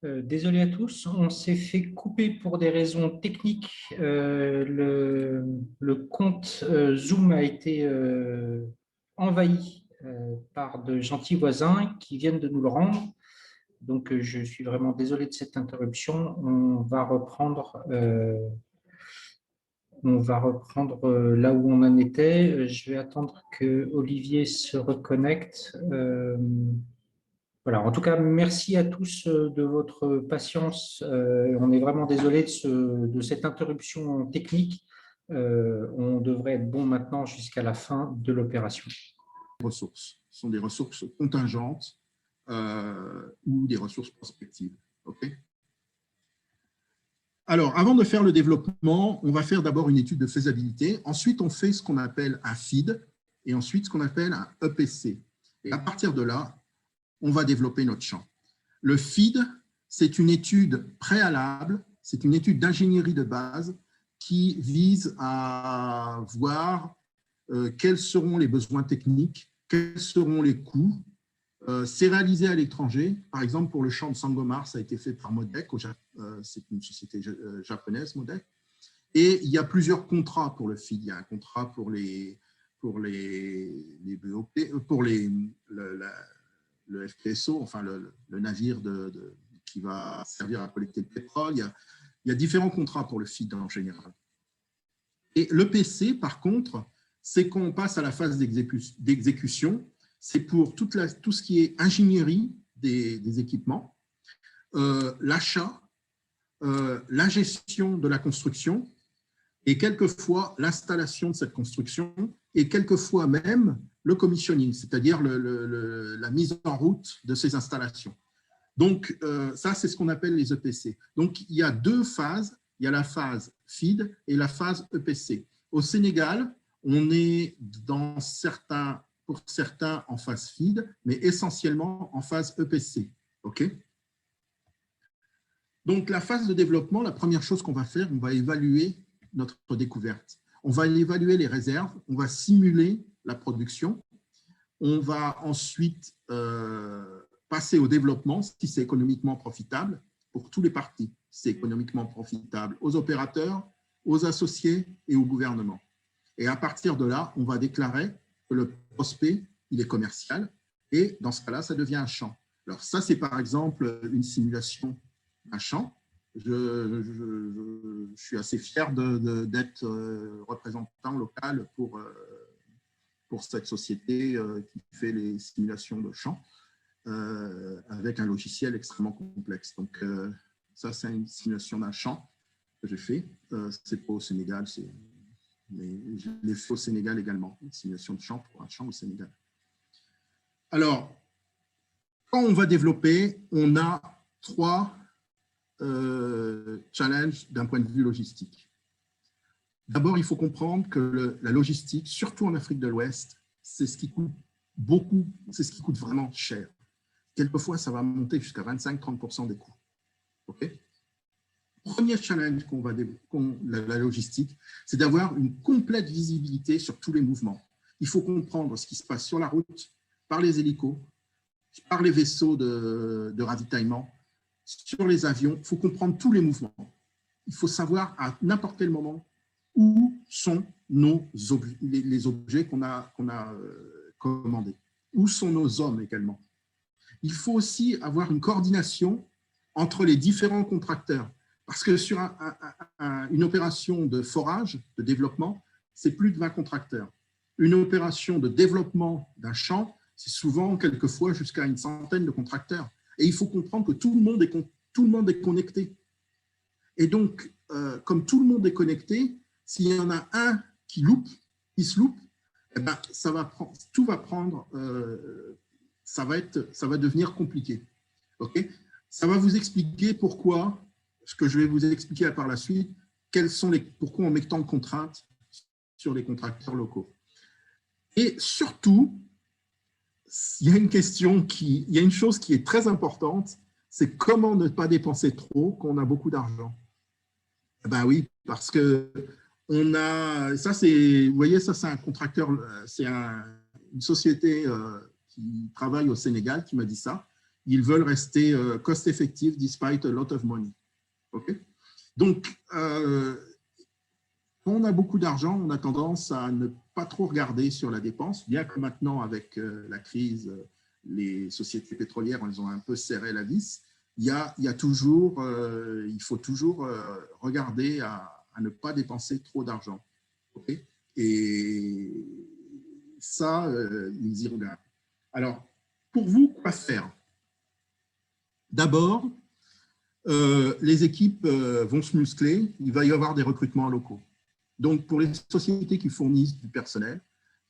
Désolé à tous, on s'est fait couper pour des raisons techniques. Le compte Zoom a été envahi par de gentils voisins qui viennent de nous le rendre. Donc, je suis vraiment désolé de cette interruption. On va reprendre là où on en était. Je vais attendre que Olivier se reconnecte. Voilà, en tout cas, merci à tous de votre patience. On est vraiment désolé de cette interruption technique. On devrait être bon maintenant jusqu'à la fin de l'opération. Ressources. Ce sont des ressources contingentes ou des ressources prospectives. Okay. Alors, avant de faire le développement, on va faire d'abord une étude de faisabilité. Ensuite, on fait ce qu'on appelle un FEED et ensuite ce qu'on appelle un EPC. Et à partir de là, on va développer notre champ. Le FEED, c'est une étude préalable, c'est une étude d'ingénierie de base qui vise à voir quels seront les besoins techniques, quels seront les coûts. C'est réalisé à l'étranger. Par exemple, pour le champ de Sangomar, ça a été fait par Modec, c'est une société japonaise, Modec. Et il y a plusieurs contrats pour le FEED. Il y a un contrat pour les BOP, pour le FPSO, enfin le navire qui va servir à collecter le pétrole. Il y a différents contrats pour le FEED en général. Et l'EPC, par contre, c'est quand on passe à la phase d'exécution. C'est pour tout ce qui est ingénierie des équipements, l'achat, la gestion de la construction et quelquefois l'installation de cette construction et quelquefois même le commissioning, c'est-à-dire la mise en route de ces installations. Donc, ça, c'est ce qu'on appelle les EPC. Donc, il y a deux phases. Il y a la phase FEED et la phase EPC. Au Sénégal, on est pour certains en phase FEED, mais essentiellement en phase EPC. Okay. Donc, la phase de développement, la première chose qu'on va faire, on va évaluer notre découverte. On va évaluer les réserves, on va simuler la production, on va ensuite passer au développement si c'est économiquement profitable pour tous les parties. C'est économiquement profitable aux opérateurs, aux associés et au gouvernement. Et à partir de là, on va déclarer que le prospect, il est commercial et dans ce cas-là, ça devient un champ. Alors ça, c'est par exemple une simulation d'un champ. Je suis assez fier d'être représentant local pour cette société qui fait les simulations de champs avec un logiciel extrêmement complexe. Donc, ça, c'est une simulation d'un champ que j'ai fait. C'est pas au Sénégal, mais je l'ai fait au Sénégal également, une simulation de champ pour un champ au Sénégal. Alors, quand on va développer, on a trois challenge d'un point de vue logistique. D'abord, il faut comprendre que la logistique, surtout en Afrique de l'Ouest, c'est ce qui coûte beaucoup, c'est ce qui coûte vraiment cher. Quelquefois, ça va monter jusqu'à 25-30% des coûts. Okay. Premier challenge la logistique, c'est d'avoir une complète visibilité sur tous les mouvements. Il faut comprendre ce qui se passe sur la route, par les hélicos, par les vaisseaux de ravitaillement, sur les avions, il faut comprendre tous les mouvements. Il faut savoir à n'importe quel moment où sont les objets qu'on a commandés, où sont nos hommes également. Il faut aussi avoir une coordination entre les différents contracteurs, parce que sur une opération de forage, de développement, c'est plus de 20 contracteurs. Une opération de développement d'un champ, c'est souvent quelquefois jusqu'à une centaine de contracteurs. Et il faut comprendre que tout le monde est connecté. Et donc, comme tout le monde est connecté, s'il y en a un qui se loupe, eh ben, tout va prendre, ça va devenir compliqué. Okay. Ça va vous expliquer pourquoi, ce que je vais vous expliquer par la suite, pourquoi on met tant de contraintes sur les contracteurs locaux. Et surtout, il y a une chose qui est très importante, c'est comment ne pas dépenser trop quand on a beaucoup d'argent. Ben oui, parce que vous voyez, ça c'est un contracteur, c'est une société qui travaille au Sénégal qui m'a dit ça. Ils veulent rester cost-effective despite a lot of money. Okay? Donc, quand on a beaucoup d'argent, on a tendance à ne pas trop regarder sur la dépense, bien que maintenant, avec la crise, les sociétés pétrolières, elles ont un peu serré la vis. Il faut toujours regarder à ne pas dépenser trop d'argent. Okay? Et ça, ils y regardent. Alors, pour vous, quoi faire? D'abord, les équipes vont se muscler, il va y avoir des recrutements locaux. Donc, pour les sociétés qui fournissent du personnel,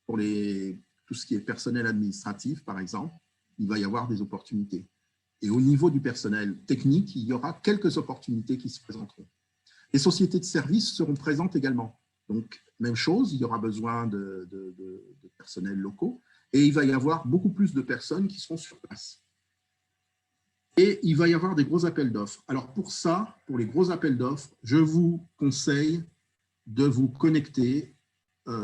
pour tout ce qui est personnel administratif, par exemple, il va y avoir des opportunités. Et au niveau du personnel technique, il y aura quelques opportunités qui se présenteront. Les sociétés de services seront présentes également. Donc, même chose, il y aura besoin de personnel locaux et il va y avoir beaucoup plus de personnes qui seront sur place. Et il va y avoir des gros appels d'offres. Alors, pour ça, pour les gros appels d'offres, je vous conseille de vous connecter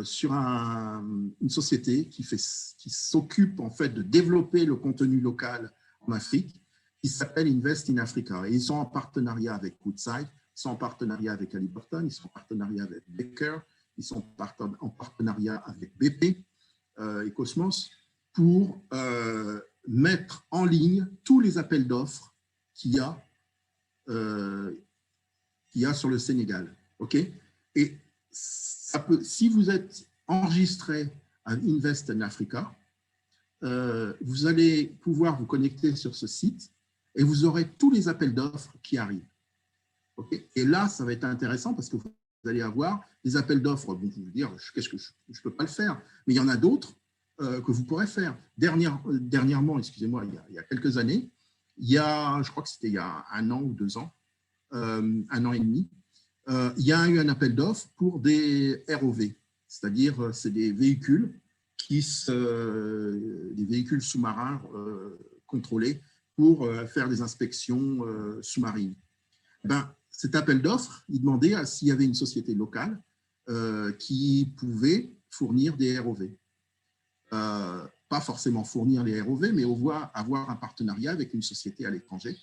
sur une société qui s'occupe en fait de développer le contenu local en Afrique, qui s'appelle Invest in Africa. Et ils sont en partenariat avec Woodside, ils sont en partenariat avec Halliburton, ils sont en partenariat avec Baker, ils sont en partenariat avec BP et Cosmos pour mettre en ligne tous les appels d'offres qu'il y a sur le Sénégal. Okay? Et si vous êtes enregistré à Invest in Africa, vous allez pouvoir vous connecter sur ce site et vous aurez tous les appels d'offres qui arrivent. Okay? Et là, ça va être intéressant parce que vous allez avoir des appels d'offres. Bon, vous vous dire, qu'est-ce que je ne peux pas le faire, mais il y en a d'autres que vous pourrez faire. Dernièrement, excusez-moi, il y a quelques années, je crois que c'était il y a 1 an ou 2 ans, 1 an et demi, il y a eu un appel d'offres pour des ROV, c'est-à-dire c'est des véhicules des véhicules sous-marins contrôlés pour faire des inspections sous-marines. Cet appel d'offres, il demandait s'il y avait une société locale qui pouvait fournir des ROV. Pas forcément fournir les ROV, mais avoir un partenariat avec une société à l'étranger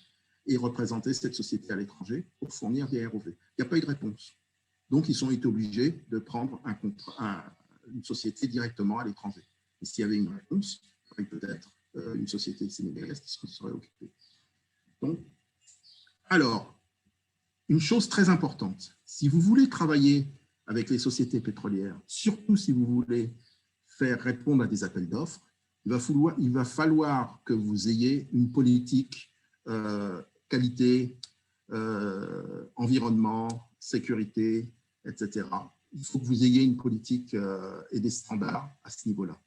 et représenter cette société à l'étranger pour fournir des ROV. Il n'y a pas eu de réponse. Donc, ils ont été obligés de prendre une société directement à l'étranger. Et s'il y avait une réponse, il y aurait peut-être une société sénégalaise qui se serait occupée. Donc, alors, une chose très importante, si vous voulez travailler avec les sociétés pétrolières, surtout si vous voulez faire répondre à des appels d'offres, il va falloir que vous ayez une politique qualité, environnement, sécurité, etc. Il faut que vous ayez une politique et des standards à ce niveau-là.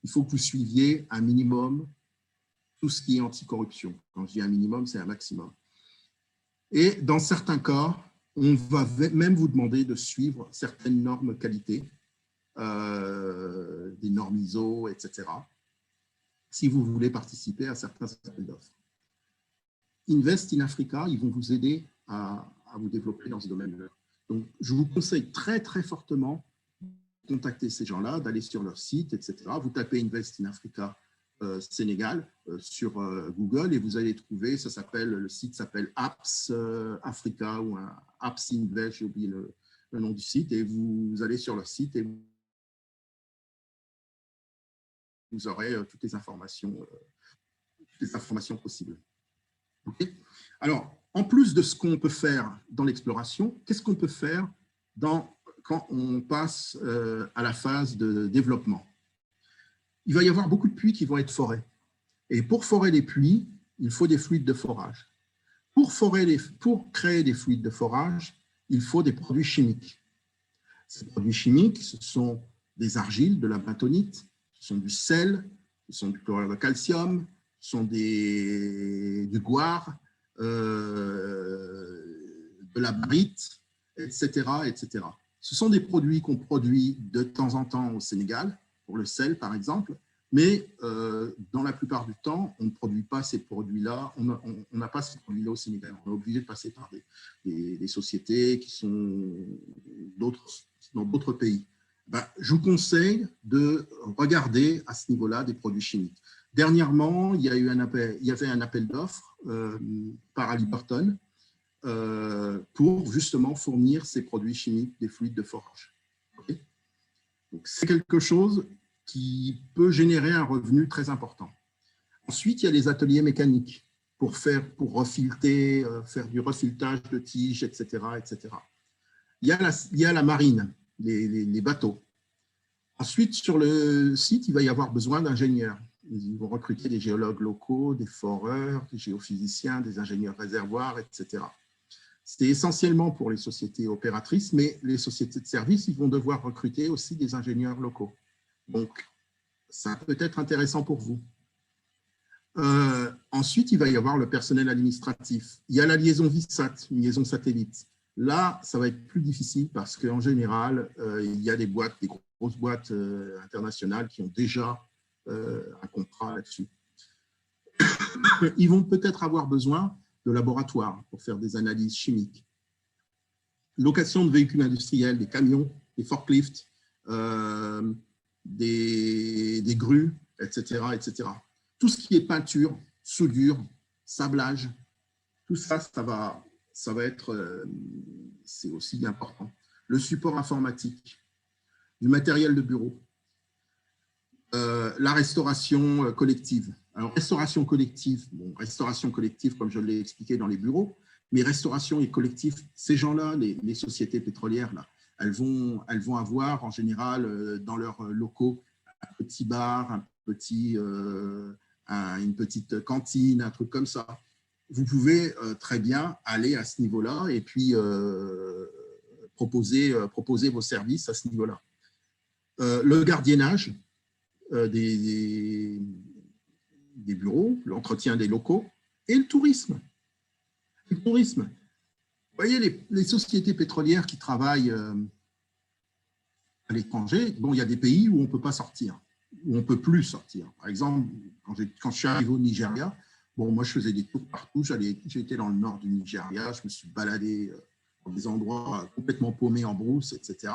Il faut que vous suiviez un minimum tout ce qui est anticorruption. Quand je dis un minimum, c'est un maximum. Et dans certains cas, on va même vous demander de suivre certaines normes qualité, des normes ISO, etc., si vous voulez participer à certains appels d'offres. Invest in Africa, ils vont vous aider à vous développer dans ce domaine-là. Donc, je vous conseille très, très fortement de contacter ces gens-là, d'aller sur leur site, etc. Vous tapez Invest in Africa Sénégal sur Google et vous allez trouver, le site s'appelle Apps Africa ou Apps Invest, j'ai oublié le nom du site, et vous allez sur leur site et vous aurez toutes les informations possibles. Okay. Alors, en plus de ce qu'on peut faire dans l'exploration, qu'est-ce qu'on peut faire quand on passe à la phase de développement? Il va y avoir beaucoup de puits qui vont être forés. Et pour forer les puits, il faut des fluides de forage. Pour créer des fluides de forage, il faut des produits chimiques. Ces produits chimiques, ce sont des argiles, de la bentonite, ce sont du sel, ce sont du chlorure de calcium, ce sont du guar, de la barite, etc., etc. Ce sont des produits qu'on produit de temps en temps au Sénégal, pour le sel par exemple, mais dans la plupart du temps, on ne produit pas ces produits-là, on n'a pas ces produits-là au Sénégal. On est obligé de passer par des sociétés qui sont dans d'autres pays. Je vous conseille de regarder à ce niveau-là des produits chimiques. Dernièrement, il y avait un appel d'offres par Halliburton pour justement fournir ces produits chimiques des fluides de forage. Okay. Donc, c'est quelque chose qui peut générer un revenu très important. Ensuite, il y a les ateliers mécaniques pour refilter, faire du refiltage de tiges, etc., etc. Il y a la marine, les bateaux. Ensuite, sur le site, il va y avoir besoin d'ingénieurs. Ils vont recruter des géologues locaux, des foreurs, des géophysiciens, des ingénieurs réservoirs, etc. C'est essentiellement pour les sociétés opératrices, mais les sociétés de services, ils vont devoir recruter aussi des ingénieurs locaux. Donc, ça peut être intéressant pour vous. Ensuite, il va y avoir le personnel administratif. Il y a la liaison VISAT, une liaison satellite. Là, ça va être plus difficile parce qu'en général, il y a des grosses boîtes internationales qui ont déjà un contrat là-dessus. Ils vont peut-être avoir besoin de laboratoires pour faire des analyses chimiques. Location de véhicules industriels, des camions, des forklifts, des grues, etc., etc. Tout ce qui est peinture, soudure, sablage, tout ça, ça va être, c'est aussi important. Le support informatique, du matériel de bureau, la restauration collective. Alors, restauration collective, comme je l'ai expliqué dans les bureaux, mais restauration et collectif, ces gens-là, les sociétés pétrolières, là, elles vont avoir en général dans leurs locaux un petit bar, une petite cantine, un truc comme ça. Vous pouvez très bien aller à ce niveau-là et puis proposer vos services à ce niveau-là. Le gardiennage des bureaux, l'entretien des locaux et le tourisme. Le tourisme. Vous voyez, les sociétés pétrolières qui travaillent à l'étranger, bon, il y a des pays où on ne peut pas sortir, où on ne peut plus sortir. Par exemple, quand je suis arrivé au Nigeria, bon, moi, je faisais des tours partout. J'étais dans le nord du Nigeria, je me suis baladé dans des endroits complètement paumés en brousse, etc.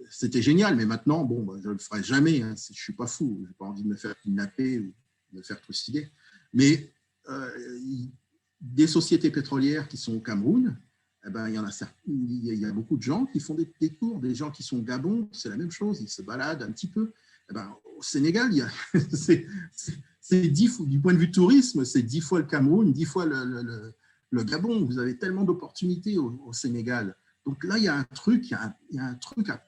C'était génial, mais maintenant, bon, je ne le ferai jamais. Hein, je ne suis pas fou. Je n'ai pas envie de me faire kidnapper ou de me faire trucider. Mais des sociétés pétrolières qui sont au Cameroun, eh ben, il y a beaucoup de gens qui font des tours, des gens qui sont au Gabon, c'est la même chose, ils se baladent un petit peu. Eh ben, au Sénégal, du point de vue tourisme, c'est 10 fois le Cameroun, 10 fois le Gabon. Vous avez tellement d'opportunités au Sénégal. Donc là, il y a un truc à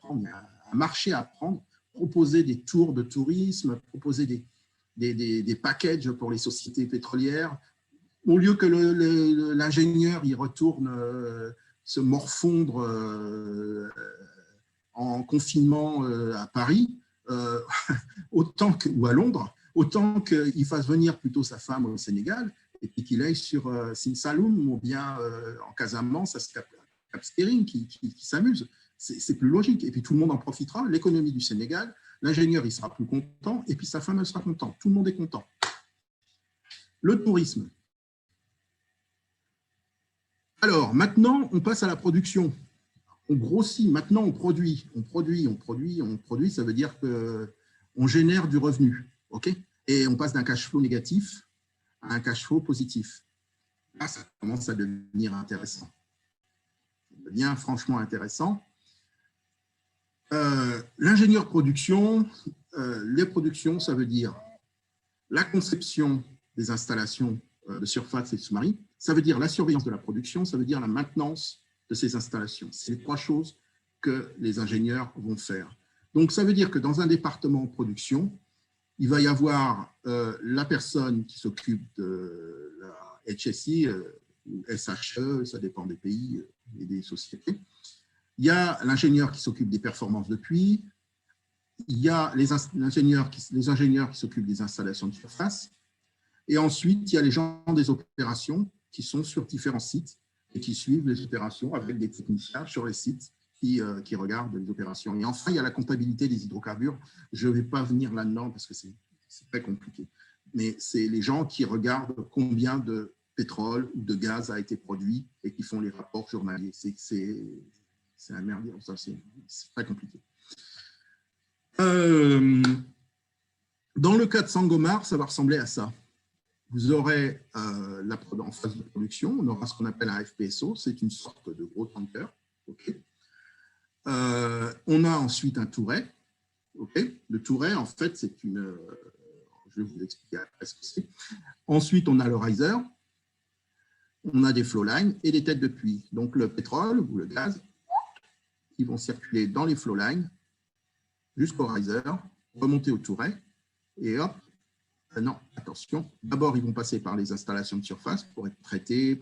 prendre, il y a un marché à prendre, proposer des tours de tourisme, proposer des packages pour les sociétés pétrolières. Au lieu que l'ingénieur il retourne se morfondre en confinement à Paris, ou à Londres, autant qu'il fasse venir plutôt sa femme au Sénégal et puis qu'il aille sur Sinsaloum ou bien en Casamance à Cap Skirring qui s'amuse. C'est plus logique. Et puis tout le monde en profitera. L'économie du Sénégal, l'ingénieur il sera plus content et puis sa femme elle sera contente. Tout le monde est content. Le tourisme. Alors, maintenant, on passe à la production. On grossit, maintenant on produit. Ça veut dire qu'on génère du revenu. Okay, et on passe d'un cash flow négatif à un cash flow positif. Là, ça commence à devenir intéressant. Ça devient franchement intéressant. L'ingénieur production, les productions, ça veut dire la conception des installations de surface et sous-marine, ça veut dire la surveillance de la production, ça veut dire la maintenance de ces installations. C'est les trois choses que les ingénieurs vont faire. Donc, ça veut dire que dans un département de production, il va y avoir la personne qui s'occupe de la HSI, ou SHE, ça dépend des pays et des sociétés. Il y a l'ingénieur qui s'occupe des performances de puits. Il y a les ingénieurs qui s'occupent des installations de surface. Et ensuite, il y a les gens des opérations qui sont sur différents sites et qui suivent les opérations avec des techniciens sur les sites qui regardent les opérations. Et enfin, il y a la comptabilité des hydrocarbures. Je ne vais pas venir là-dedans parce que c'est très compliqué. Mais c'est les gens qui regardent combien de pétrole ou de gaz a été produit et qui font les rapports journaliers. C'est un merdier, ça, c'est très compliqué. Dans le cas de Sangomar, ça va ressembler à ça. Vous aurez en phase de production, on aura ce qu'on appelle un FPSO, c'est une sorte de gros tanker. Okay. On a ensuite un touret. Okay. Le touret, en fait, c'est une... je vais vous expliquer après ce que c'est. Ensuite, on a le riser, on a des flowlines et des têtes de puits. Donc, le pétrole ou le gaz, ils vont circuler dans les flowlines jusqu'au riser, remonter au touret et hop, non, attention, d'abord, ils vont passer par les installations de surface pour être traités,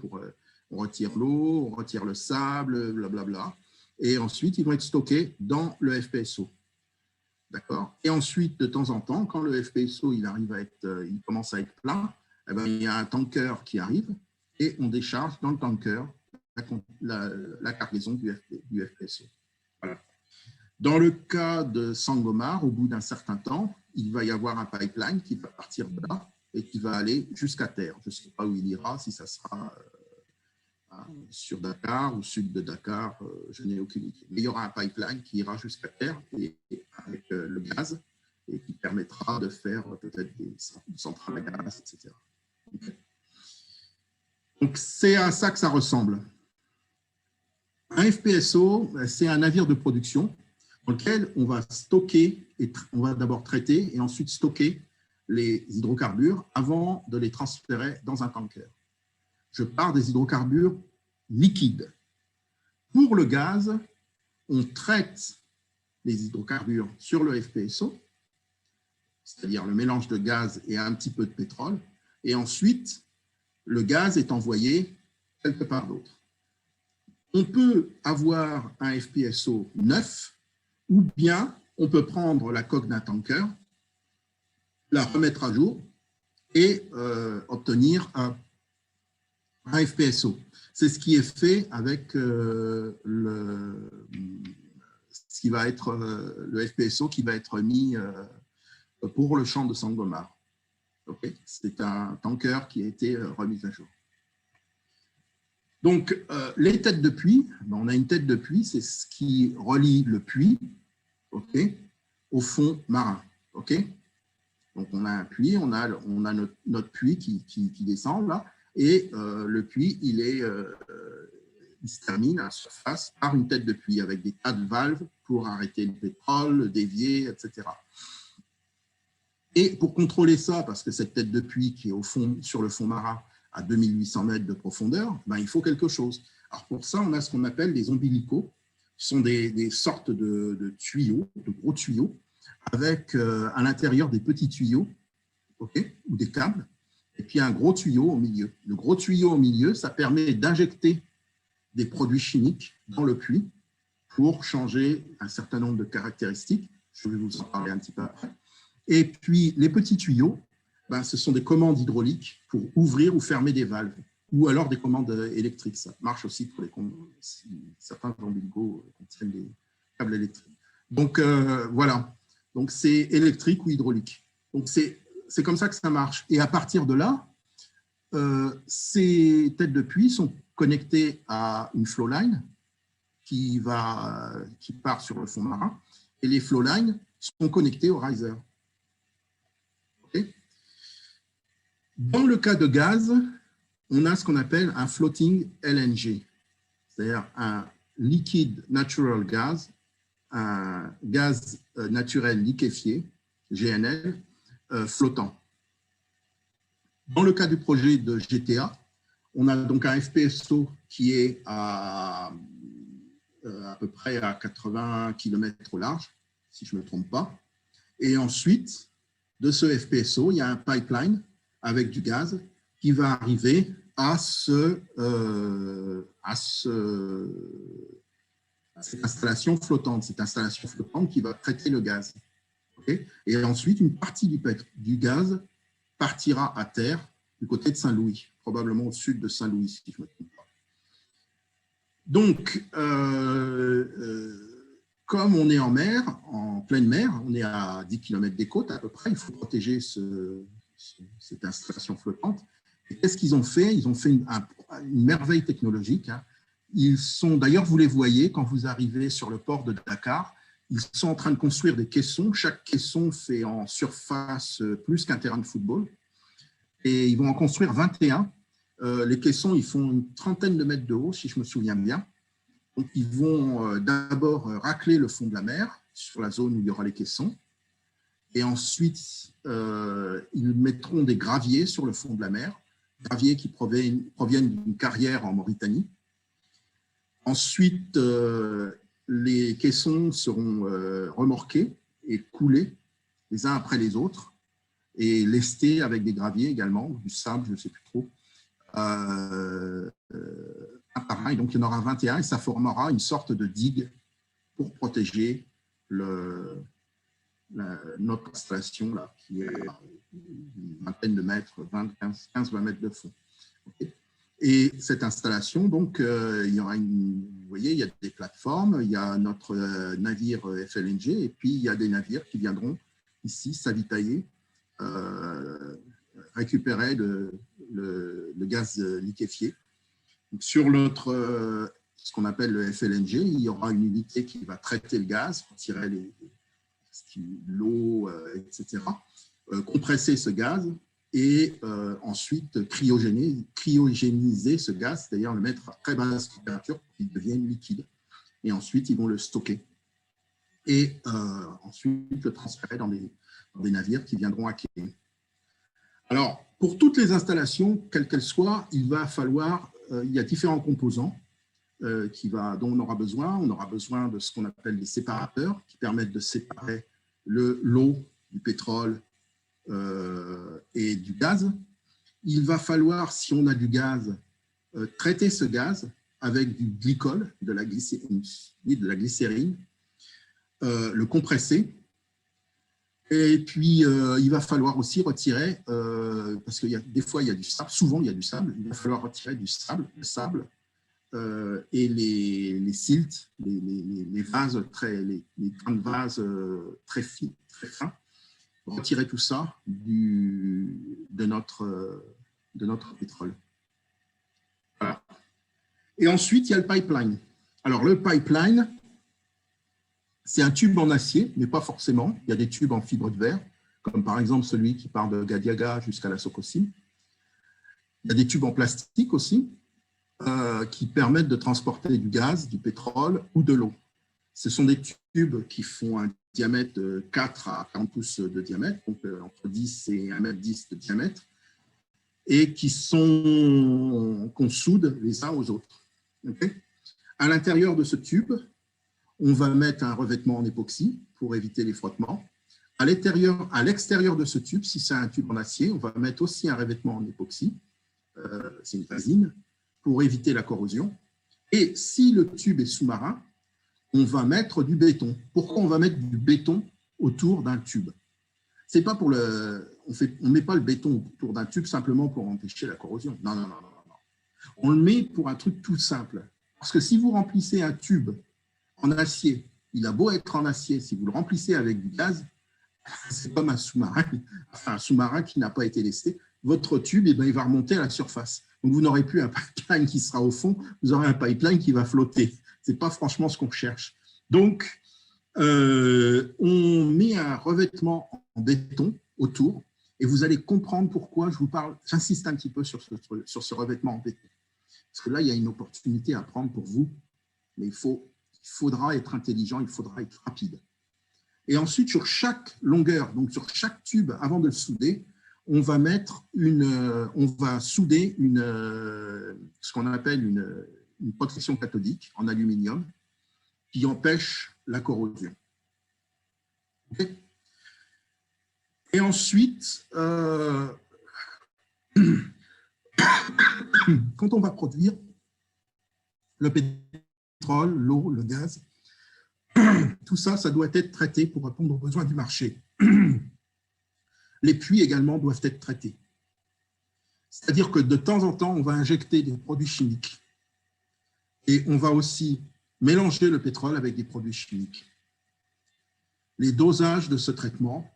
on retire l'eau, on retire le sable, blablabla. Et ensuite, ils vont être stockés dans le FPSO. D'accord. Et ensuite, de temps en temps, quand le FPSO il commence à être plein, eh bien, il y a un tanker qui arrive et on décharge dans le tanker la cargaison du FPSO. Voilà. Dans le cas de Sangomar, au bout d'un certain temps, il va y avoir un pipeline qui va partir de là et qui va aller jusqu'à terre. Je ne sais pas où il ira, si ça sera sur Dakar ou sud de Dakar, je n'ai aucune idée. Mais il y aura un pipeline qui ira jusqu'à terre avec le gaz et qui permettra de faire peut-être des centrales à gaz, etc. Okay. Donc, c'est à ça que ça ressemble. Un FPSO, c'est un navire de production dans lequel on va stocker, on va d'abord traiter et ensuite stocker les hydrocarbures avant de les transférer dans un tanker. Je pars des hydrocarbures liquides. Pour le gaz, on traite les hydrocarbures sur le FPSO, c'est-à-dire le mélange de gaz et un petit peu de pétrole, et ensuite, le gaz est envoyé quelque part d'autre. On peut avoir un FPSO neuf, ou bien on peut prendre la coque d'un tanker, la remettre à jour et obtenir un FPSO. C'est ce qui est fait avec ce qui va être le FPSO qui va être mis pour le champ de Sangomar. Okay. C'est un tanker qui a été remis à jour. Donc, les têtes de puits, on a une tête de puits, c'est ce qui relie le puits au fond marin. Okay. Donc, on a un puits, on a notre puits qui descend là, et le puits, il se termine à la surface par une tête de puits avec des tas de valves pour arrêter le pétrole, le dévier, etc. Et pour contrôler ça, parce que cette tête de puits qui est sur le fond marin à 2800 mètres de profondeur, ben, il faut quelque chose. Alors pour ça, on a ce qu'on appelle des ombilicaux, qui sont des sortes de tuyaux, de gros tuyaux, avec à l'intérieur des petits tuyaux, ou des câbles, et puis un gros tuyau au milieu. Le gros tuyau au milieu, ça permet d'injecter des produits chimiques dans le puits pour changer un certain nombre de caractéristiques. Je vais vous en parler un petit peu après. Et puis, les petits tuyaux, ben, ce sont des commandes hydrauliques pour ouvrir ou fermer des valves, ou alors des commandes électriques. Ça marche aussi pour certains ombilicaux contiennent des câbles électriques. Donc, voilà. Donc, c'est électrique ou hydraulique. Donc, c'est comme ça que ça marche. Et à partir de là, ces têtes de puits sont connectées à une flowline qui part sur le fond marin, et les flowlines sont connectées au riser. Okay. Dans le cas de gaz, on a ce qu'on appelle un floating LNG, c'est-à-dire un liquid natural gas, un gaz naturel liquéfié, GNL, flottant. Dans le cas du projet de GTA, on a donc un FPSO qui est à peu près à 80 km au large, si je ne me trompe pas. Et ensuite, de ce FPSO, il y a un pipeline avec du gaz qui va arriver à cette installation flottante, qui va traiter le gaz. Okay. Et ensuite, une partie du gaz partira à terre du côté de Saint-Louis, probablement au sud de Saint-Louis, si je ne me trompe pas. Donc, comme on est en mer, en pleine mer, on est à 10 km des côtes à peu près, il faut protéger cette installation flottante. Et qu'est-ce qu'ils ont fait? Ils ont fait une merveille technologique. Hein. D'ailleurs, vous les voyez quand vous arrivez sur le port de Dakar, Ils sont en train de construire des caissons. Chaque caisson fait en surface plus qu'un terrain de football. Et ils vont en construire 21. Les caissons, ils font une trentaine de mètres de haut, si je me souviens bien. Donc, ils vont d'abord racler le fond de la mer sur la zone où il y aura les caissons. Et ensuite, ils mettront des graviers sur le fond de la mer, graviers qui proviennent d'une carrière en Mauritanie. Ensuite, les caissons seront remorqués et coulés les uns après les autres et lestés avec des graviers également, du sable, je ne sais plus trop, un par un. Et donc, il y en aura 21 et ça formera une sorte de digue pour protéger notre installation là, qui est une vingtaine de mètres, 15-20 mètres de fond. Okay. Et cette installation, donc, il y aura vous voyez, il y a des plateformes, il y a notre navire FLNG, et puis il y a des navires qui viendront ici s'avitailler, récupérer le gaz liquéfié. Donc, sur notre, ce qu'on appelle le FLNG, il y aura une unité qui va traiter le gaz, retirer l'eau, etc., compresser ce gaz et ensuite cryogéniser ce gaz, c'est-à-dire le mettre à très basse température pour qu'il devienne liquide. Et ensuite, ils vont le stocker. Et ensuite, le transférer dans des navires qui viendront à quai. Alors, pour toutes les installations, quelles qu'elles soient, il va falloir, il y a différents composants dont on aura besoin. On aura besoin de ce qu'on appelle des séparateurs qui permettent de séparer l'eau du pétrole et du gaz. Il va falloir, si on a du gaz, traiter ce gaz avec du glycol, de la glycérine, le compresser. Et puis, il va falloir aussi retirer, parce que des fois, il y a du sable, souvent, il y a du sable, il va falloir retirer le sable, et les silts, les vases, les grains de vase très fins, retirer tout ça de notre pétrole. Voilà. Et ensuite, il y a le pipeline. Alors, le pipeline, c'est un tube en acier, mais pas forcément. Il y a des tubes en fibre de verre, comme par exemple celui qui part de Gadiaga jusqu'à la Sococim. Il y a des tubes en plastique aussi, qui permettent de transporter du gaz, du pétrole ou de l'eau. Ce sont des tubes qui font un diamètre de 4 à 40 pouces de diamètre, donc entre 10 et 1,10 m de diamètre, et qu'on soude les uns aux autres. Okay. À l'intérieur de ce tube, on va mettre un revêtement en époxy pour éviter les frottements. À l'extérieur de ce tube, si c'est un tube en acier, on va mettre aussi un revêtement en époxy, c'est une résine, pour éviter la corrosion. Et si le tube est sous-marin, on va mettre du béton. Pourquoi on va mettre du béton autour d'un tube? C'est pas pour on met pas le béton autour d'un tube simplement pour empêcher la corrosion. Non, non, non, non, non. On le met pour un truc tout simple. Parce que si vous remplissez un tube en acier, il a beau être en acier, si vous le remplissez avec du gaz, c'est comme un sous-marin qui n'a pas été lesté. Votre tube, il va remonter à la surface. Donc, vous n'aurez plus un pipeline qui sera au fond, vous aurez un pipeline qui va flotter. Ce n'est pas franchement ce qu'on cherche. Donc, on met un revêtement en béton autour et vous allez comprendre pourquoi je vous parle. J'insiste un petit peu sur ce revêtement en béton. Parce que là, il y a une opportunité à prendre pour vous, mais il faudra être intelligent, il faudra être rapide. Et ensuite, sur chaque longueur, donc sur chaque tube, avant de le souder, on va souder ce qu'on appelle une protection cathodique en aluminium qui empêche la corrosion. Okay. Et ensuite, quand on va produire le pétrole, l'eau, le gaz, tout ça, ça doit être traité pour répondre aux besoins du marché. Les puits également doivent être traités. C'est-à-dire que de temps en temps, on va injecter des produits chimiques et on va aussi mélanger le pétrole avec des produits chimiques. Les dosages de ce traitement,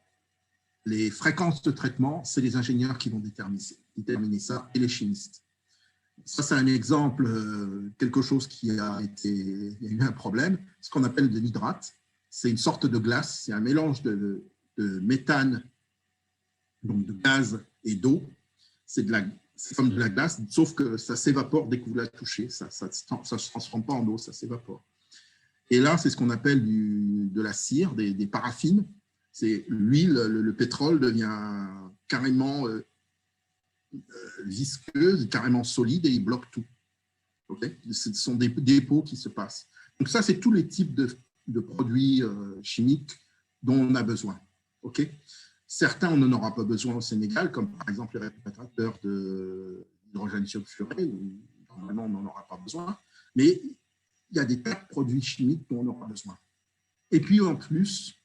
les fréquences de traitement, c'est les ingénieurs qui vont déterminer ça et les chimistes. Ça, c'est un exemple, quelque chose il y a eu un problème, ce qu'on appelle de l'hydrate. c'est une sorte de glace, c'est un mélange de méthane, donc de gaz et d'eau. C'est comme de la glace, sauf que ça s'évapore dès que vous la touchez, ça ne se transforme pas en eau, ça s'évapore. Et là, c'est ce qu'on appelle de la cire, des paraffines. C'est l'huile, le pétrole devient carrément visqueuse, carrément solide et il bloque tout. Okay, ce sont des dépôts qui se passent. Donc ça, c'est tous les types de produits chimiques dont on a besoin. Okay, certains, on n'en aura pas besoin au Sénégal, comme par exemple les réparateurs d'hydrogène sulfuré, où normalement on n'en aura pas besoin, mais il y a des tas de produits chimiques dont on aura besoin. Et puis en plus,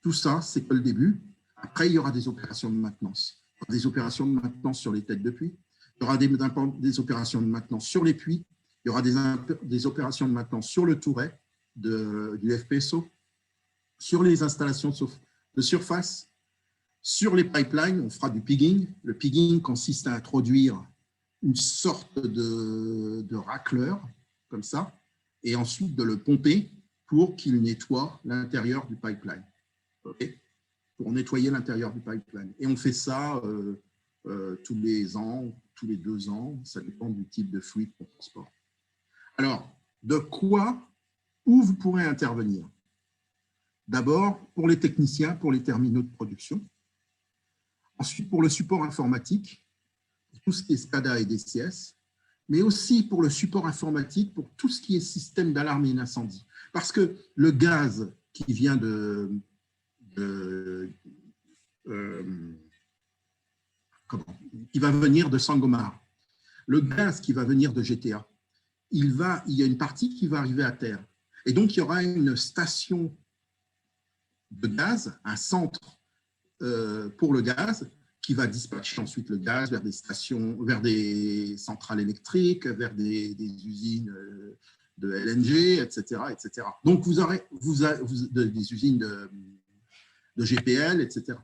tout ça, c'est que le début. Après, il y aura des opérations de maintenance. Il y aura des opérations de maintenance sur les têtes de puits. Il y aura des opérations de maintenance sur les puits. Il y aura des opérations de maintenance sur le touret du FPSO, sur les installations de surface, sur les pipelines. On fera du pigging. Le pigging consiste à introduire une sorte de racleur, comme ça, et ensuite de le pomper pour qu'il nettoie l'intérieur du pipeline. Okay, pour nettoyer l'intérieur du pipeline. Et on fait ça tous les ans, tous les 2 ans, ça dépend du type de fluide qu'on transporte. Alors, où vous pourrez intervenir? D'abord, pour les techniciens, pour les terminaux de production. Ensuite, pour le support informatique, pour tout ce qui est SCADA et DCS, mais aussi pour le support informatique, pour tout ce qui est système d'alarme et d'incendie. Parce que le gaz qui vient qui va venir de Sangomar, le gaz qui va venir de GTA, il y a une partie qui va arriver à terre. Et donc, il y aura une station de gaz, un centre pour le gaz, qui va dispatcher ensuite le gaz vers des stations, vers des centrales électriques, vers des usines de LNG, etc., etc. Donc, vous aurez des usines de GPL, etc.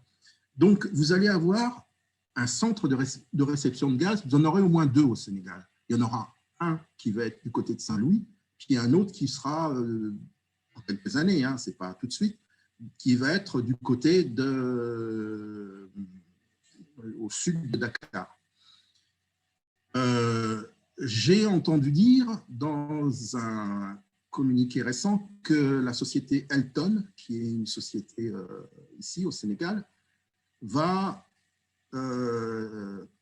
Donc, vous allez avoir un centre de réception de gaz. Vous en aurez au moins 2 au Sénégal. Il y en aura un qui va être du côté de Saint-Louis, puis un autre qui sera, dans quelques années, hein, ce n'est pas tout de suite, qui va être du côté au sud de Dakar. J'ai entendu dire dans un communiqué récent que la société Elton, qui est une société ici au Sénégal, va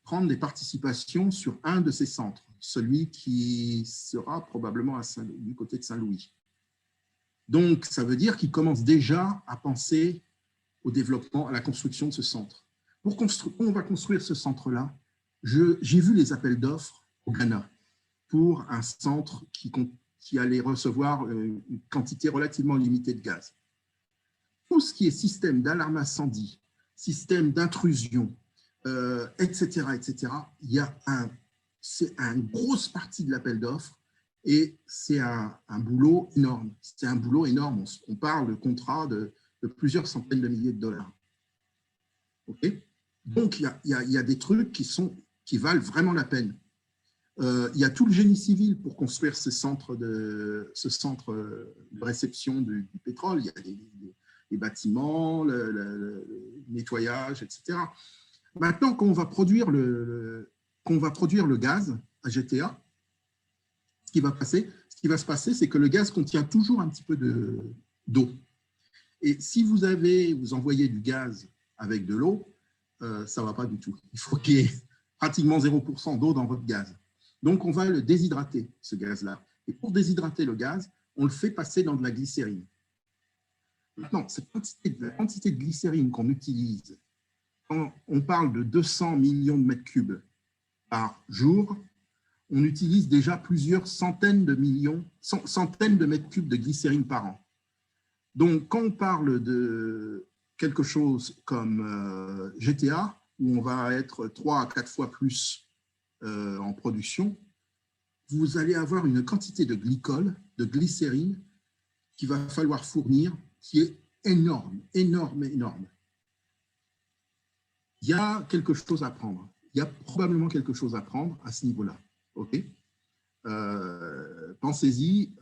prendre des participations sur un de ces centres, celui qui sera probablement du côté de Saint-Louis. Donc, ça veut dire qu'ils commencent déjà à penser au développement, à la construction de ce centre. On va construire ce centre-là. J'ai vu les appels d'offres au Ghana pour un centre qui allait recevoir une quantité relativement limitée de gaz. Tout ce qui est système d'alarme incendie, système d'intrusion, etc., etc., c'est une grosse partie de l'appel d'offres et c'est un boulot énorme. C'est un boulot énorme. On parle de contrats de plusieurs centaines de milliers de dollars. Okay, donc, il y a des trucs qui valent vraiment la peine. Il y a tout le génie civil pour construire ce centre de réception du pétrole. Il y a les bâtiments, le nettoyage, etc. Maintenant, quand on va produire le gaz à GTA, ce qui va se passer, c'est que le gaz contient toujours un petit peu d'eau. Et si vous envoyez du gaz avec de l'eau, ça ne va pas du tout. Il faut qu'il y ait pratiquement 0% d'eau dans votre gaz. Donc, on va le déshydrater, ce gaz-là. Et pour déshydrater le gaz, on le fait passer dans de la glycérine. Maintenant, la quantité de glycérine qu'on utilise, quand on parle de 200 millions de mètres cubes par jour, on utilise déjà plusieurs centaines de mètres cubes de glycérine par an. Donc, quand on parle de quelque chose comme GTA, où on va être 3 à 4 fois plus en production, vous allez avoir une quantité de glycol, de glycérine, qu'il va falloir fournir, qui est énorme, énorme, énorme. Il y a quelque chose à prendre. Il y a probablement quelque chose à prendre à ce niveau-là. Okay, pensez-y,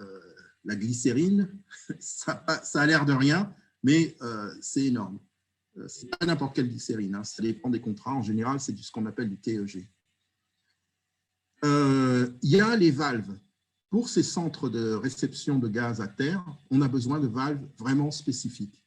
la glycérine, ça a l'air de rien, mais c'est énorme. Ce n'est pas n'importe quelle glycérine, hein, ça dépend des contrats. En général, c'est ce qu'on appelle du TEG. Il y a les valves. Pour ces centres de réception de gaz à terre, on a besoin de valves vraiment spécifiques.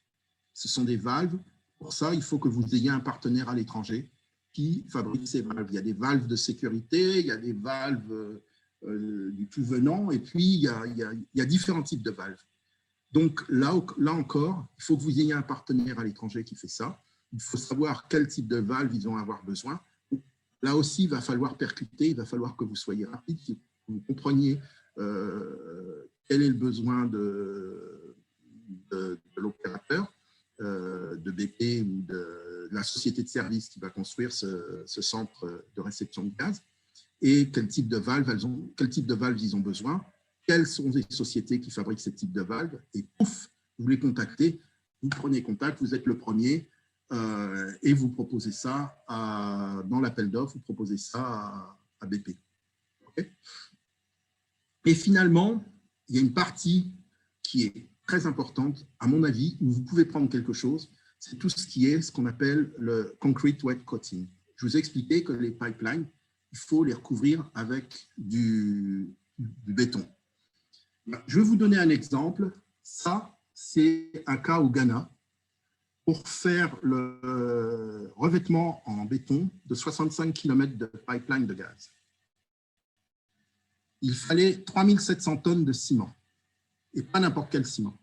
Ce sont des valves. Pour ça, il faut que vous ayez un partenaire à l'étranger qui fabrique ces valves. Il y a des valves de sécurité, il y a des valves du tout venant, et puis il y a différents types de valves. Donc là encore, il faut que vous ayez un partenaire à l'étranger qui fait ça. Il faut savoir quel type de valve ils vont avoir besoin. Là aussi, il va falloir percuter, il va falloir que vous soyez rapide, que vous compreniez quel est le besoin de l'opérateur, de BP ou de la société de service qui va construire ce centre de réception de gaz, et quel type de valve ils ont besoin, quelles sont les sociétés qui fabriquent ce type de valve, et pouf, vous les contactez, vous prenez contact, vous êtes le premier, et vous proposez ça dans l'appel d'offres, vous proposez ça à BP. Okay. Et finalement, il y a une partie qui est très importante, à mon avis, où vous pouvez prendre quelque chose, c'est tout ce qui est ce qu'on appelle le concrete wet coating. Je vous ai expliqué que les pipelines, il faut les recouvrir avec du béton. Je vais vous donner un exemple. Ça, c'est un cas au Ghana pour faire le revêtement en béton de 65 km de pipeline de gaz. Il fallait 3700 tonnes de ciment, et pas n'importe quel ciment.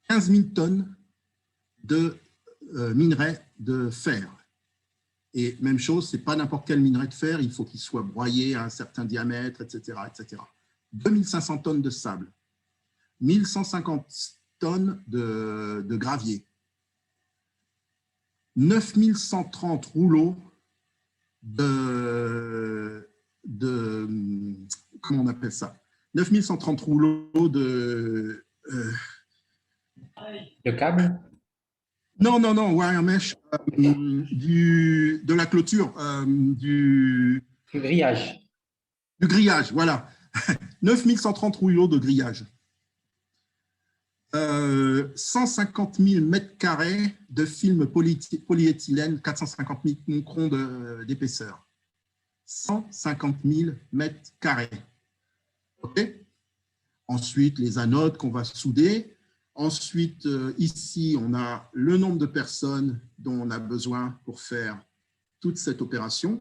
15 000 tonnes de minerai de fer. Et même chose, ce n'est pas n'importe quel minerai de fer, il faut qu'il soit broyé à un certain diamètre, etc. etc. 2500 tonnes de sable, 1150 tonnes de gravier, 9130 rouleaux comment on appelle ça, 9130 rouleaux de câble? Non, wire mesh, de la clôture, du grillage. Du grillage, voilà. 9130 rouleaux de grillage. 150 000 mètres carrés de film polyéthylène, 450 microns d'épaisseur. 150 000 mètres carrés. OK. Ensuite, les anodes qu'on va souder. Ensuite, ici, on a le nombre de personnes dont on a besoin pour faire toute cette opération.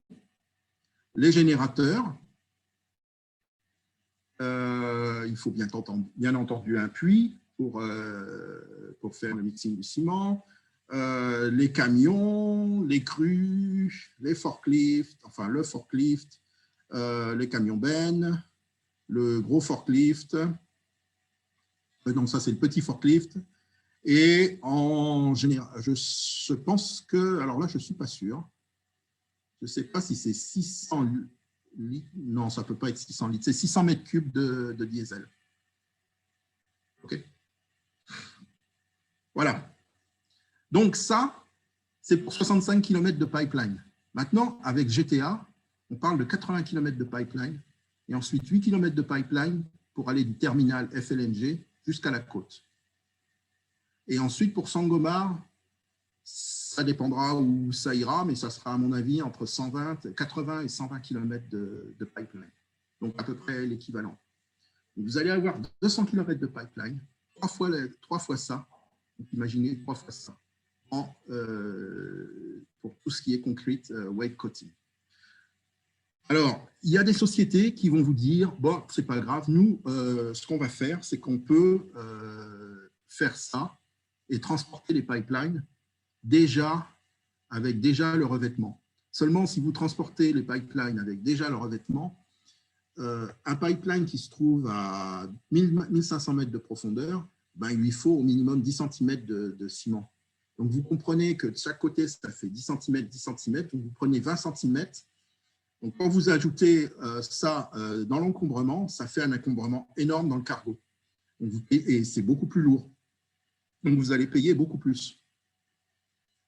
Les générateurs. Il faut bien entendu un puits pour faire le mixing du ciment. Les camions, les crues, les forklifts, enfin le forklift, les camions bennes, le gros forklift. Non, ça c'est le petit forklift. Et en général, je pense que, alors là je ne suis pas sûr, je ne sais pas si c'est 600 litres, non ça ne peut pas être 600 litres, c'est 600 mètres cubes de diesel. OK. Voilà. Donc ça, c'est pour 65 km de pipeline. Maintenant, avec GTA, on parle de 80 km de pipeline et ensuite 8 km de pipeline pour aller du terminal FLNG jusqu'à la côte. Et ensuite, pour Sangomar, ça dépendra où ça ira, mais ça sera, à mon avis, entre 80 et 120 km de pipeline. Donc, à peu près l'équivalent. Vous allez avoir 200 km de pipeline, trois fois ça. Donc, imaginez 3 fois ça pour tout ce qui est concrete weight coating. Alors, il y a des sociétés qui vont vous dire, bon, c'est pas grave, nous, ce qu'on va faire, c'est qu'on peut faire ça et transporter les pipelines avec le revêtement. Seulement, si vous transportez les pipelines avec déjà le revêtement, un pipeline qui se trouve à 1500 mètres de profondeur, ben, il lui faut au minimum 10 cm de ciment. Donc, vous comprenez que de chaque côté, ça fait 10 cm, 10 cm. Donc, vous prenez 20 cm. Donc, quand vous ajoutez ça dans l'encombrement, ça fait un encombrement énorme dans le cargo. Et c'est beaucoup plus lourd. Donc, vous allez payer beaucoup plus.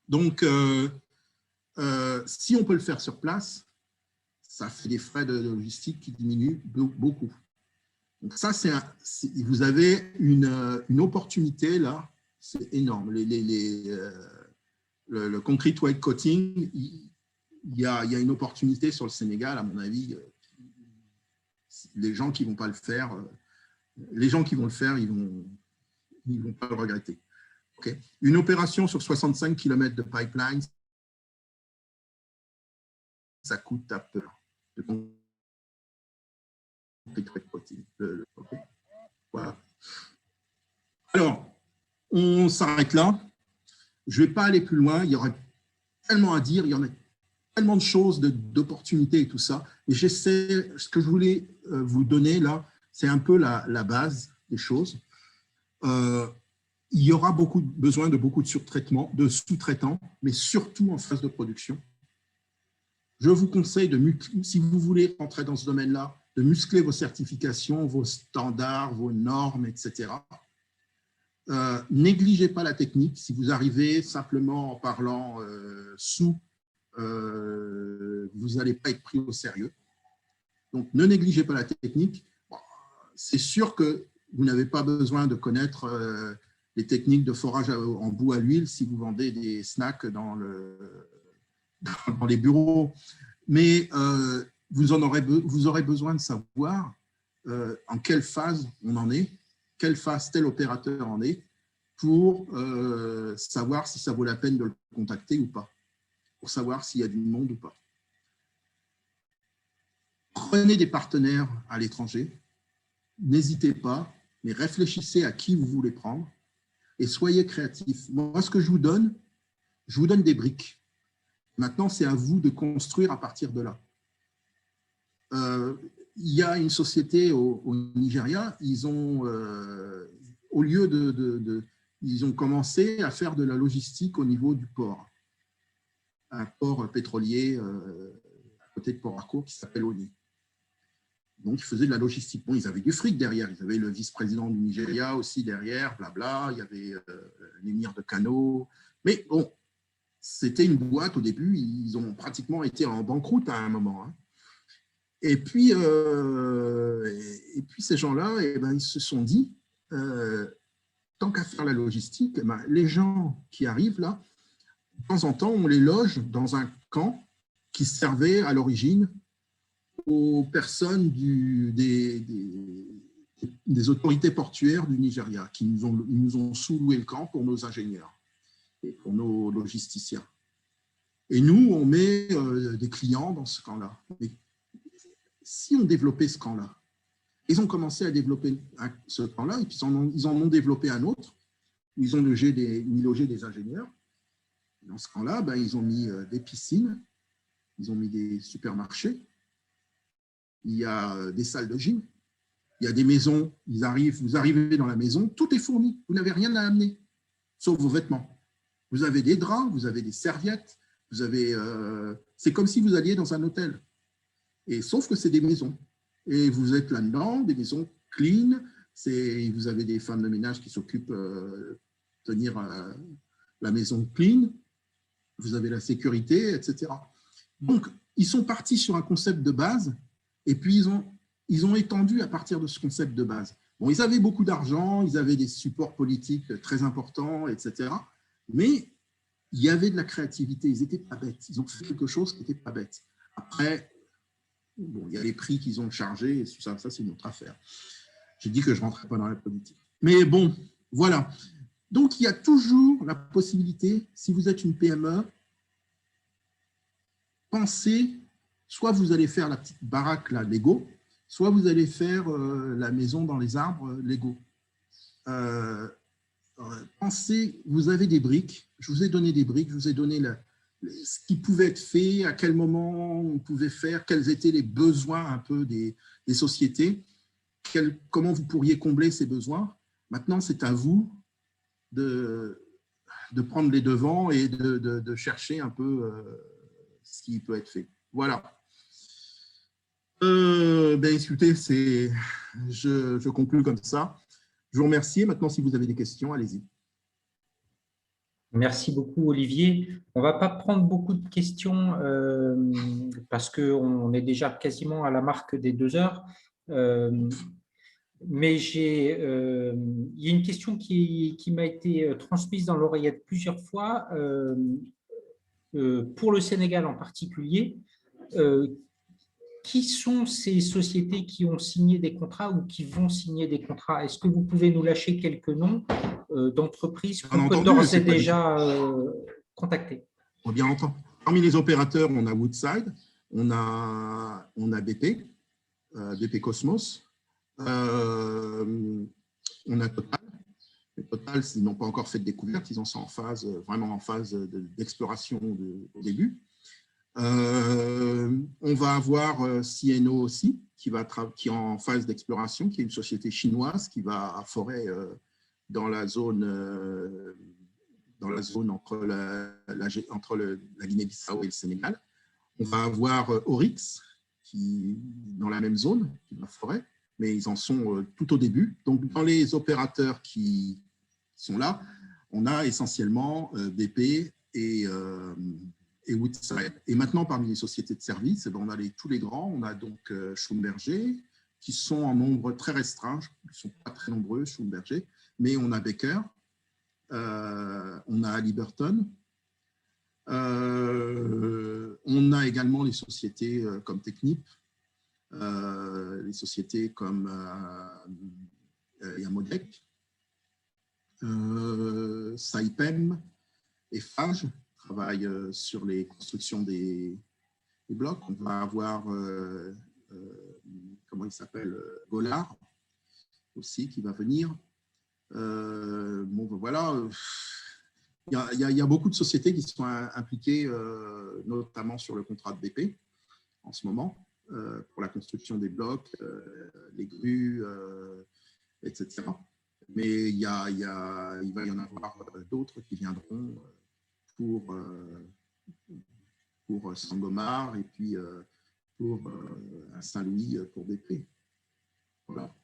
Donc, si on peut le faire sur place, ça fait des frais de logistique qui diminuent beaucoup. Donc ça, vous avez une opportunité là, c'est énorme. Le concrete white coating, il y a une opportunité sur le Sénégal, à mon avis. Les gens qui vont pas le faire, les gens qui vont le faire, ils vont pas le regretter. Okay. Une opération sur 65 km de pipeline, ça coûte à peu de okay. Voilà. Alors, on s'arrête là. Je ne vais pas aller plus loin. Il y aurait tellement à dire. Il y en a tellement de choses, d'opportunités et tout ça. Mais j'essaie, ce que je voulais vous donner là, c'est un peu la base des choses. Il y aura besoin de beaucoup de sous-traitants, mais surtout en phase de production. Je vous conseille, si vous voulez rentrer dans ce domaine-là, de muscler vos certifications, vos standards, vos normes, etc. Négligez pas la technique. Si vous arrivez simplement en parlant vous n'allez pas être pris au sérieux. Donc, ne négligez pas la technique. Bon, c'est sûr que vous n'avez pas besoin de connaître les techniques de forage en bout à l'huile si vous vendez des snacks dans les bureaux. Mais vous aurez besoin de savoir en quelle phase on en est, quelle phase tel opérateur en est, pour savoir si ça vaut la peine de le contacter ou pas, pour savoir s'il y a du monde ou pas. Prenez des partenaires à l'étranger, n'hésitez pas, mais réfléchissez à qui vous voulez prendre et soyez créatifs. Moi, ce que je vous donne des briques. Maintenant, c'est à vous de construire à partir de là. Il y a une société au Nigeria, ils ont, au lieu ils ont commencé à faire de la logistique au niveau du port. Un port pétrolier à côté de Port-Harcourt qui s'appelle Oni. Donc, ils faisaient de la logistique. Bon, ils avaient du fric derrière. Ils avaient le vice-président du Nigeria aussi derrière, blabla. Il y avait l'émir de Kano. Mais bon, c'était une boîte au début. Ils ont pratiquement été en banqueroute à un moment. Hein. Et puis ces gens-là, ils se sont dit, tant qu'à faire la logistique, les gens qui arrivent là, de temps en temps, on les loge dans un camp qui servait à l'origine aux personnes des autorités portuaires du Nigeria, qui nous ont sous-loué le camp pour nos ingénieurs et pour nos logisticiens. Et nous, on met des clients dans ce camp-là. Mais si on développait ce camp-là, ils ont commencé à développer ce camp-là, et puis ils en ont développé un autre, où ils ont logé des ingénieurs. Dans ce camp-là, ils ont mis des piscines, ils ont mis des supermarchés, il y a des salles de gym, il y a des maisons, vous arrivez dans la maison, tout est fourni, vous n'avez rien à amener, sauf vos vêtements. Vous avez des draps, vous avez des serviettes, c'est comme si vous alliez dans un hôtel. Et sauf que c'est des maisons. Et vous êtes là-dedans, des maisons clean, vous avez des femmes de ménage qui s'occupent de tenir la maison clean, vous avez la sécurité, etc. Donc, ils sont partis sur un concept de base, et puis ils ont étendu à partir de ce concept de base. Bon, ils avaient beaucoup d'argent, ils avaient des supports politiques très importants, etc. Mais il y avait de la créativité, ils n'étaient pas bêtes. Ils ont fait quelque chose qui n'était pas bête. Après, bon, il y a les prix qu'ils ont chargés, et ça c'est une autre affaire. J'ai dit que je ne rentrais pas dans la politique. Mais bon, voilà. Donc, il y a toujours la possibilité, si vous êtes une PME, pensez, soit vous allez faire la petite baraque là, Lego, soit vous allez faire la maison dans les arbres Lego. Pensez, vous avez des briques, je vous ai donné des briques, je vous ai donné ce qui pouvait être fait, à quel moment on pouvait faire, quels étaient les besoins un peu des sociétés, comment vous pourriez combler ces besoins. Maintenant, c'est à vous de prendre les devants et de chercher un peu ce qui peut être fait. Voilà. Écoutez, je conclue comme ça. Je vous remercie. Maintenant, si vous avez des questions, allez-y. Merci beaucoup, Olivier. On ne va pas prendre beaucoup de questions parce qu'on est déjà quasiment à la marque des 2 heures. mais il y a une question qui m'a été transmise dans l'oreillette plusieurs fois, pour le Sénégal en particulier. Qui sont ces sociétés qui ont signé des contrats ou qui vont signer des contrats? Est-ce que vous pouvez nous lâcher quelques noms d'entreprises Bien qu'on peut entendu, d'ores et c'est pas du tout. déjà contacter? Bien entendu. Parmi les opérateurs, on a Woodside, on a BP, BP Cosmos, on a Total. Total, ils n'ont pas encore fait de découverte, ils en sont vraiment en phase d'exploration au début. On va avoir CNO aussi, qui est en phase d'exploration, qui est une société chinoise qui va à Forêt dans la zone entre la Guinée-Bissau et le Sénégal. On va avoir Oryx, qui dans la même zone, qui va à Forêt, mais ils en sont tout au début. Donc, dans les opérateurs qui sont là, on a essentiellement BP et Woodside. Et maintenant, parmi les sociétés de services, on a tous les grands. On a donc Schlumberger, qui sont en nombre très restreint. Ils ne sont pas très nombreux, Schlumberger, mais on a Baker, on a Halliburton. On a également les sociétés comme Technip, les sociétés comme Yamodec, Saipem et Fage travaillent sur les constructions des blocs. On va avoir, comment il s'appelle, Golar aussi qui va venir. Bon, voilà. Il y a beaucoup de sociétés qui sont impliquées, notamment sur le contrat de BP en ce moment, pour la construction des blocs, les grues, etc. Mais il va y en avoir d'autres qui viendront pour Sangomar et puis pour Saint-Louis pour BP. Voilà.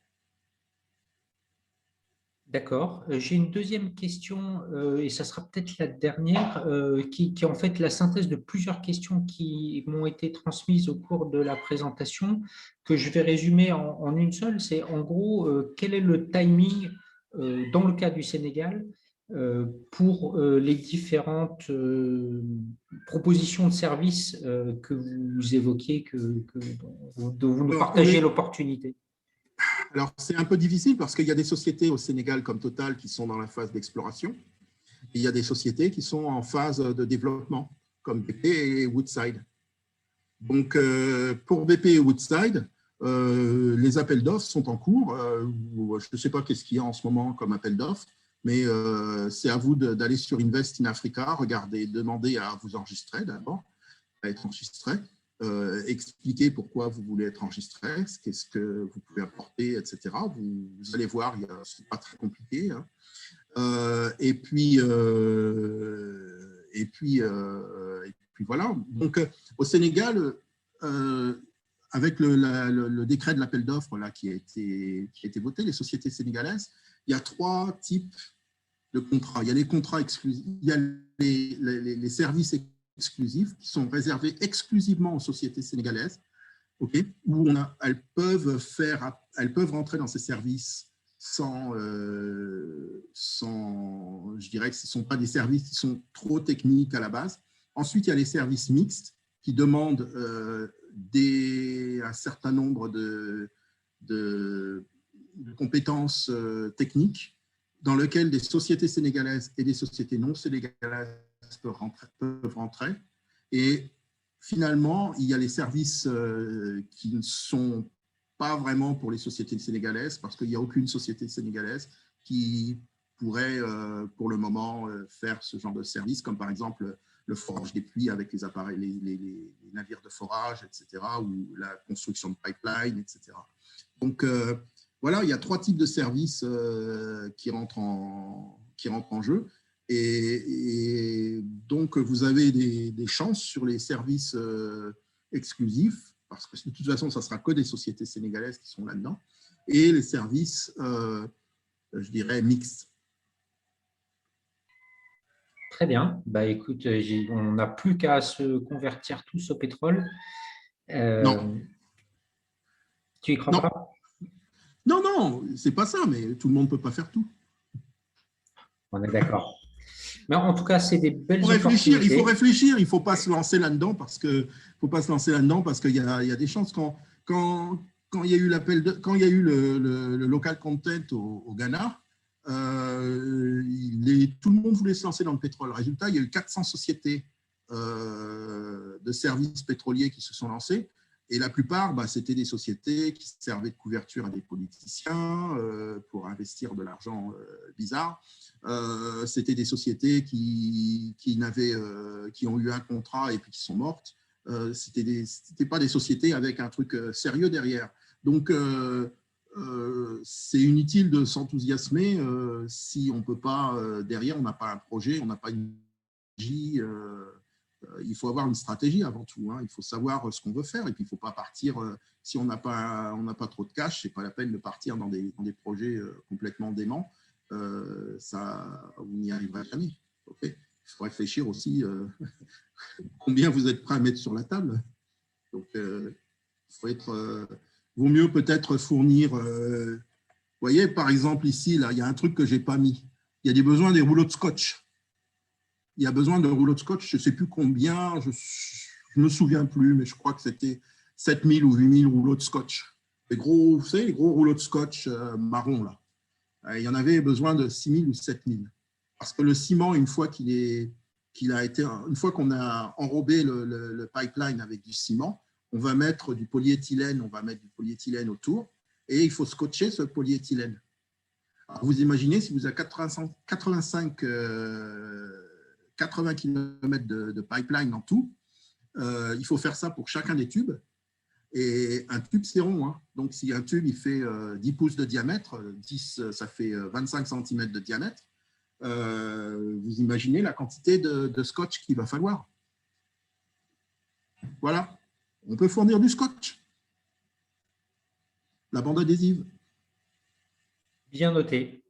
D'accord. J'ai une deuxième question, et ça sera peut-être la dernière, qui est en fait la synthèse de plusieurs questions qui m'ont été transmises au cours de la présentation, que je vais résumer en une seule. C'est en gros, quel est le timing dans le cas du Sénégal pour les différentes propositions de services que vous évoquiez, dont vous nous partagez l'opportunité? Alors, c'est un peu difficile parce qu'il y a des sociétés au Sénégal comme Total qui sont dans la phase d'exploration. Et il y a des sociétés qui sont en phase de développement, comme BP et Woodside. Donc, pour BP et Woodside, les appels d'offres sont en cours. Je ne sais pas qu'est-ce qu'il y a en ce moment comme appel d'offres, mais c'est à vous d'aller sur Invest in Africa, regarder, demander à vous enregistrer d'abord, à être enregistré. Expliquer pourquoi vous voulez être enregistré, qu'est-ce que vous pouvez apporter, etc. Vous allez voir, ce n'est pas très compliqué. Hein. Et puis voilà. Donc, au Sénégal, avec le décret de l'appel d'offres qui a été voté, les sociétés sénégalaises, il y a 3 types de contrats. Il y a les contrats exclusifs, il y a les services exclusifs qui sont réservés exclusivement aux sociétés sénégalaises, okay, où elles peuvent rentrer dans ces services sans je dirais que ce ne sont pas des services qui sont trop techniques à la base. Ensuite, il y a les services mixtes qui demandent un certain nombre de compétences techniques dans lesquelles des sociétés sénégalaises et des sociétés non sénégalaises peuvent rentrer. Et finalement, il y a les services qui ne sont pas vraiment pour les sociétés sénégalaises parce qu'il n'y a aucune société sénégalaise qui pourrait, pour le moment, faire ce genre de service, comme par exemple le forage des pluies avec les appareils, les navires de forage, etc., ou la construction de pipelines, etc. Donc, voilà, il y a 3 types de services qui rentrent en jeu. Et donc, vous avez des chances sur les services exclusifs, parce que de toute façon, ça ne sera que des sociétés sénégalaises qui sont là-dedans, et les services, je dirais, mixtes. Très bien. Bah, écoute, on n'a plus qu'à se convertir tous au pétrole. Non. Tu y crois Non. pas? Non, non, c'est pas ça, mais tout le monde ne peut pas faire tout. On est d'accord. Mais en tout cas, c'est des belles Il faut opportunités. réfléchir, il ne faut pas se lancer là-dedans parce qu'il y a des chances quand il y a eu quand il y a eu le local content au Ghana, tout le monde voulait se lancer dans le pétrole. Résultat, il y a eu 400 sociétés de services pétroliers qui se sont lancées. Et la plupart, c'était des sociétés qui servaient de couverture à des politiciens pour investir de l'argent bizarre. C'était des sociétés qui ont eu un contrat et puis qui sont mortes. C'était pas des sociétés avec un truc sérieux derrière. Donc, c'est inutile de s'enthousiasmer si on peut pas, derrière, on n'a pas un projet, on n'a pas une stratégie. Il faut avoir une stratégie avant tout. Hein. Il faut savoir ce qu'on veut faire et puis il ne faut pas partir, si on n'a pas trop de cash, ce n'est pas la peine de partir dans des projets complètement déments. Vous n'y arriverez jamais. Okay. Il faut réfléchir aussi combien vous êtes prêt à mettre sur la table. Donc, vaut mieux peut-être fournir. Vous voyez, par exemple, ici, là, il y a un truc que je n'ai pas mis. Il y a des besoins des rouleaux de scotch. Il y a besoin de rouleaux de scotch, je ne sais plus combien, je ne me souviens plus, mais je crois que c'était 7000 ou 8000 rouleaux de scotch. Les gros, vous savez, les gros rouleaux de scotch marron, là. Il y en avait besoin de 6000 ou 7000. Parce que le ciment, une fois une fois qu'on a enrobé le pipeline avec du ciment, on va mettre du polyéthylène autour et il faut scotcher ce polyéthylène. Alors, vous imaginez, si vous avez 80 km de pipeline en tout, il faut faire ça pour chacun des tubes. Et un tube, c'est rond. Hein. Donc, si un tube il fait 10 pouces de diamètre, 10, ça fait 25 cm de diamètre, vous imaginez la quantité de scotch qu'il va falloir. Voilà, on peut fournir du scotch. La bande adhésive. Bien noté.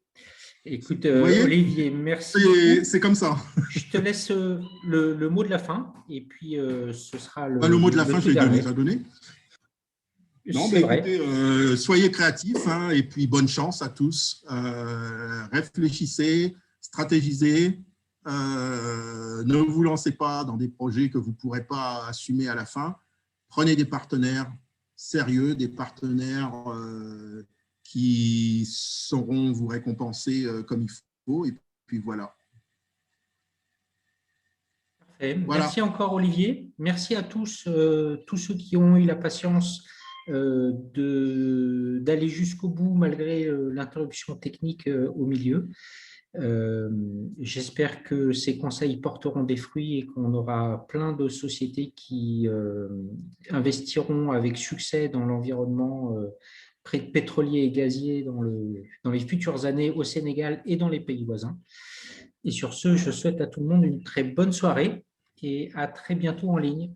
Écoute, Olivier, merci. C'est comme ça. Je te laisse le mot de la fin et puis ce sera le mot de la fin, je l'ai déjà donné. Non, écoutez, soyez créatifs hein, et puis bonne chance à tous. Réfléchissez, stratégisez. Ne vous lancez pas dans des projets que vous ne pourrez pas assumer à la fin. Prenez des partenaires sérieux, des partenaires qui sauront vous récompenser comme il faut. Et puis voilà. Parfait. Merci encore, Olivier. Merci à tous, tous ceux qui ont eu la patience d'aller jusqu'au bout malgré l'interruption technique au milieu. J'espère que ces conseils porteront des fruits et qu'on aura plein de sociétés qui investiront avec succès dans l'environnement pétrolier et gazier dans les futures années au Sénégal et dans les pays voisins. Et sur ce, je souhaite à tout le monde une très bonne soirée et à très bientôt en ligne.